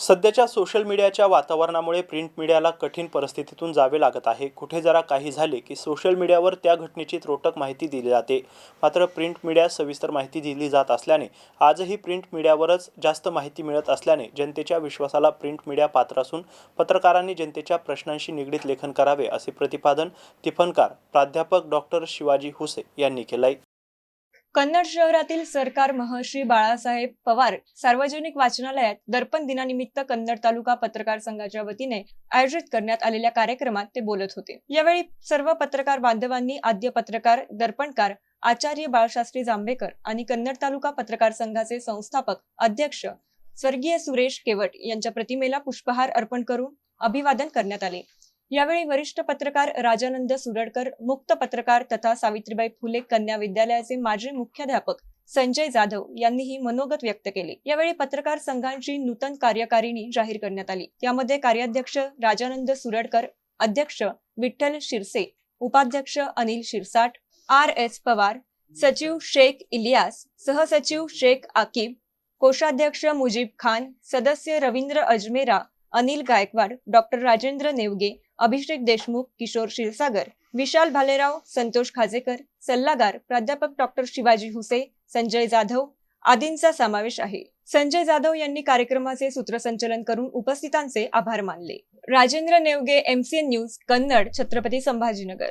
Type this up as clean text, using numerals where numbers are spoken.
सध्याच्या सोशल मीडियाच्या वातावरणामुळे प्रिंट मीडियाला कठीण परिस्थितीतून जावे लागत आहे. कुठे जरा काही झाले की सोशल मीडियावर त्या घटनेची त्रोटक माहिती दिली जाते. मात्र प्रिंट मीडियात सविस्तर माहिती दिली जात असल्याने आजही प्रिंट मीडियावरच जास्त माहिती मिळत असल्याने जनतेच्या विश्वासाला प्रिंट मीडिया पात्र असून पत्रकारांनी जनतेच्या प्रश्नांशी निगडीत लेखन करावे असे प्रतिपादन टिपणकार प्राध्यापक डॉक्टर शिवाजी हुसे यांनी केले. कन्नड शहरातील सरकार महर्षी बाळासाहेब पवार सार्वजनिक वाचनालयात दर्पण दिनानिमित्त कन्नड तालुका पत्रकार संघाच्या वतीने आयोजित करण्यात आलेल्या कार्यक्रमात ते बोलत होते. यावेळी सर्व पत्रकार बांधवांनी आद्य पत्रकार दर्पणकार आचार्य बाळशास्त्री जांभेकर आणि कन्नड तालुका पत्रकार संघाचे संस्थापक अध्यक्ष स्वर्गीय सुरेश केवट यांच्या प्रतिमेला पुष्पहार अर्पण करून अभिवादन करण्यात आले. यावेळी वरिष्ठ पत्रकार राजानंद सुरडकर, मुक्त पत्रकार तथा सावित्रीबाई फुले कन्या विद्यालयाचे माजी मुख्याध्यापक संजय जाधव यांनीही मनोगत व्यक्त केले. यावेळी पत्रकार संघांची नूतन कार्यकारिणी जाहीर करण्यात आली. त्यामध्ये कार्याध्यक्ष राजानंद सुरडकर, अध्यक्ष विठ्ठल शिरसे, उपाध्यक्ष अनिल शिरसाट, RS पवार, सचिव शेख इलियास, सहसचिव शेख आकिब, कोषाध्यक्ष मुजीब खान, सदस्य रवींद्र अजमेरा, अनिल गायकवाड, डॉक्टर राजेंद्र नेवगे, अभिषेक देशमुख, किशोर क्षीरसागर, विशाल भालेराव, संतोष खाजेकर, सल्लागार प्राध्यापक डॉक्टर शिवाजी हुसे, संजय जाधव आदींचा समावेश आहे. संजय जाधव यांनी कार्यक्रमाचे सूत्रसंचलन करून उपस्थितांचे आभार मानले. Rajendra Nevage, MCN news, Kannad, Chhatrapati Sambhajinagar.